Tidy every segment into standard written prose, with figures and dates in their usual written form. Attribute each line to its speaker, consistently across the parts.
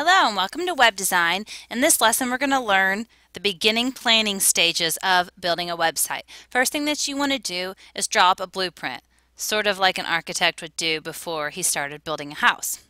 Speaker 1: Hello and welcome to Web Design. In this lesson we're going to learn the beginning planning stages of building a website. First thing that you want to do is draw up a blueprint, sort of like an architect would do before he started building a house.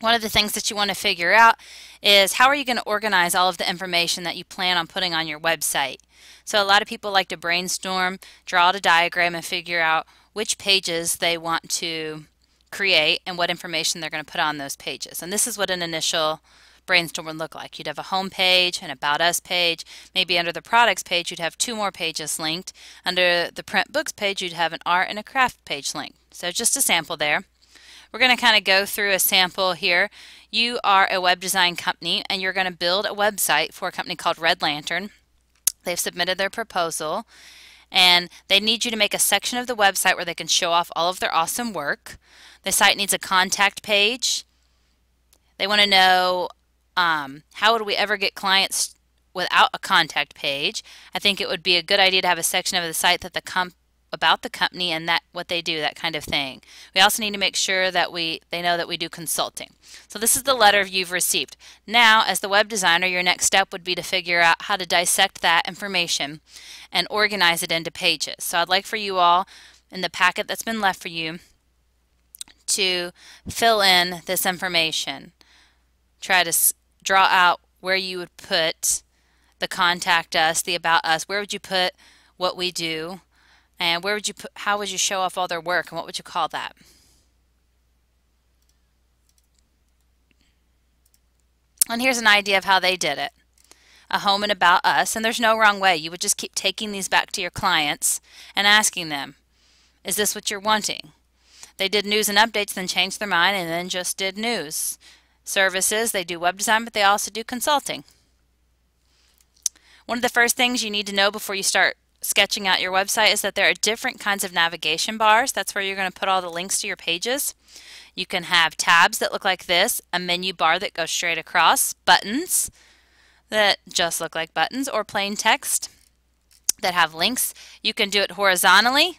Speaker 1: One of the things that you want to figure out is how are you going to organize all of the information that you plan on putting on your website. So a lot of people like to brainstorm, draw out a diagram, and figure out which pages they want to create and what information they're going to put on those pages. And this is what an initial brainstorm would look like. You'd have a home page, an About Us page. Maybe under the products page you'd have two more pages linked. Under the print books page you'd have an art and a craft page linked. So just a sample there. We're going to kind of go through a sample here. You are a web design company and you're going to build a website for a company called Red Lantern. They've submitted their proposal and they need you to make a section of the website where they can show off all of their awesome work. The site needs a contact page. They want to know how would we ever get clients without a contact page. I think it would be a good idea to have a section of the site that about the company and that what they do, that kind of thing. We also need to make sure that they know that we do consulting. So this is the letter you've received. Now, as the web designer, your next step would be to figure out how to dissect that information and organize it into pages. So I'd like for you all, in the packet that's been left for you, to fill in this information. Try to draw out where you would put the contact us, the about us, where would you put what we do, and where would you put, how would you show off all their work, and what would you call that? And here's an idea of how they did it. A home and about us, and there's no wrong way. You would just keep taking these back to your clients and asking them, is this what you're wanting? They did news and updates, then changed their mind, and then just did news. Services, they do web design, but they also do consulting. One of the first things you need to know before you start sketching out your website is that there are different kinds of navigation bars. That's where you're going to put all the links to your pages. You can have tabs that look like this, a menu bar that goes straight across, buttons that just look like buttons, or plain text that have links. You can do it horizontally,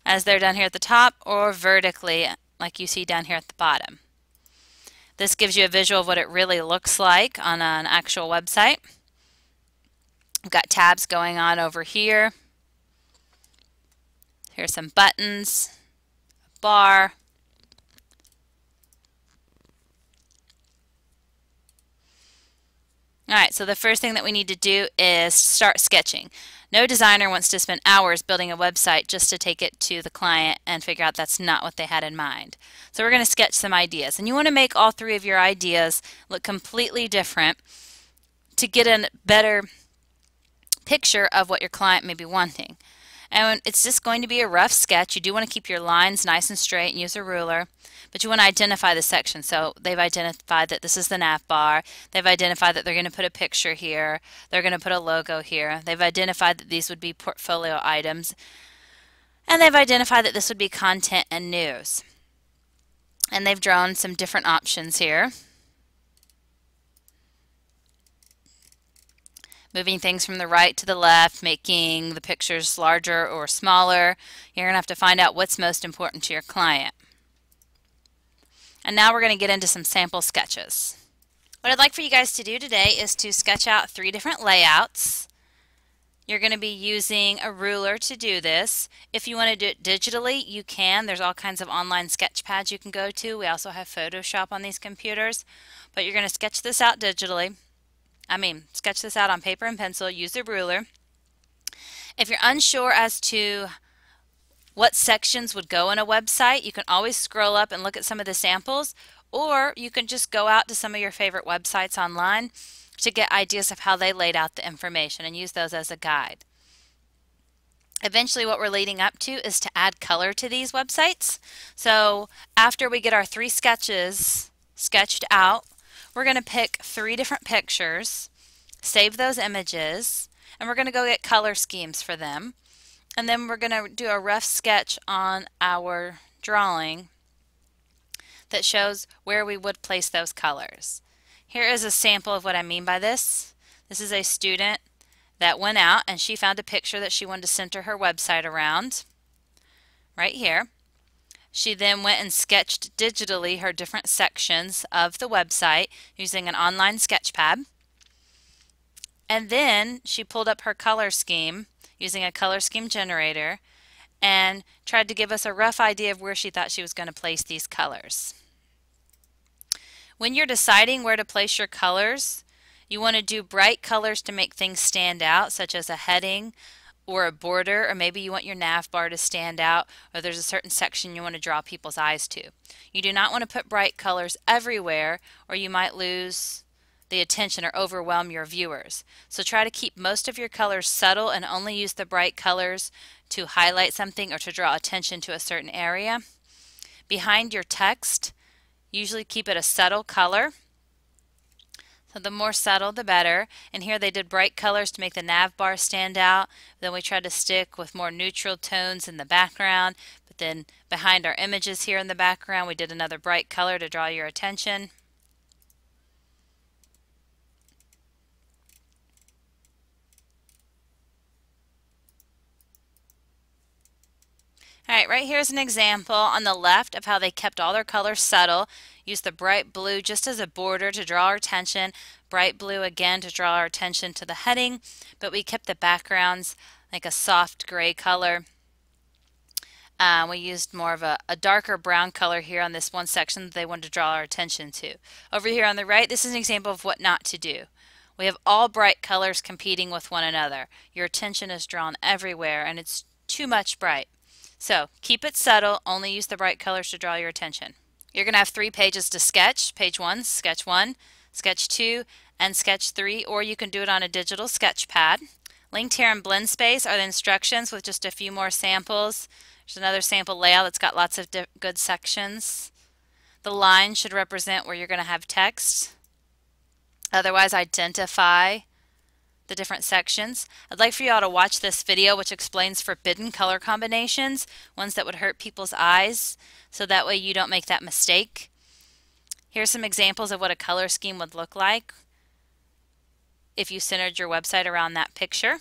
Speaker 1: as they're down here at the top, or vertically like you see down here at the bottom. This gives you a visual of what it really looks like on an actual website. We've got tabs going on over here. Here's some buttons, a bar. Alright, so the first thing that we need to do is start sketching. No designer wants to spend hours building a website just to take it to the client and figure out that's not what they had in mind. So we're going to sketch some ideas. And you want to make all three of your ideas look completely different to get a better picture of what your client may be wanting. And it's just going to be a rough sketch. You do want to keep your lines nice and straight and use a ruler, but you want to identify the section. So they've identified that this is the nav bar. They've identified that they're going to put a picture here. They're going to put a logo here. They've identified that these would be portfolio items. And they've identified that this would be content and news. And they've drawn some different options here. Moving things from the right to the left, making the pictures larger or smaller. You're going to have to find out what's most important to your client. And now we're going to get into some sample sketches. What I'd like for you guys to do today is to sketch out 3 different layouts. You're going to be using a ruler to do this. If you want to do it digitally, you can. There's all kinds of online sketch pads you can go to. We also have Photoshop on these computers. But you're going to sketch this out digitally. Sketch this out on paper and pencil, use a ruler. If you're unsure as to what sections would go in a website, you can always scroll up and look at some of the samples, or you can just go out to some of your favorite websites online to get ideas of how they laid out the information and use those as a guide. Eventually what we're leading up to is to add color to these websites. So after we get our 3 sketches sketched out, we're going to pick 3 different pictures, save those images, and we're going to go get color schemes for them. And then we're going to do a rough sketch on our drawing that shows where we would place those colors. Here is a sample of what I mean by this. This is a student that went out and she found a picture that she wanted to center her website around. Right here. She then went and sketched digitally her different sections of the website using an online sketchpad. And then she pulled up her color scheme using a color scheme generator and tried to give us a rough idea of where she thought she was going to place these colors. When you're deciding where to place your colors, you want to do bright colors to make things stand out, such as a heading or a border, or maybe you want your nav bar to stand out, or there's a certain section you want to draw people's eyes to. You do not want to put bright colors everywhere, or you might lose the attention or overwhelm your viewers. So try to keep most of your colors subtle and only use the bright colors to highlight something or to draw attention to a certain area. Behind your text, usually keep it a subtle color. So the more subtle, the better. And here they did bright colors to make the nav bar stand out. Then we tried to stick with more neutral tones in the background. But then behind our images here in the background, we did another bright color to draw your attention. Alright, right here is an example on the left of how they kept all their colors subtle. Used the bright blue just as a border to draw our attention. Bright blue again to draw our attention to the heading, but we kept the backgrounds like a soft gray color. We used more of a darker brown color here on this one section that they wanted to draw our attention to. Over here on the right, this is an example of what not to do. We have all bright colors competing with one another. Your attention is drawn everywhere and it's too much bright. So keep it subtle, only use the bright colors to draw your attention. You're going to have 3 pages to sketch. Page 1, sketch 1, sketch 2, and sketch 3, or you can do it on a digital sketch pad. Linked here in blend space are the instructions with just a few more samples. There's another sample layout that's got lots of good sections. The line should represent where you're going to have text. Otherwise, identify the different sections. I'd like for you all to watch this video which explains forbidden color combinations, ones that would hurt people's eyes, so that way you don't make that mistake. Here's some examples of what a color scheme would look like if you centered your website around that picture.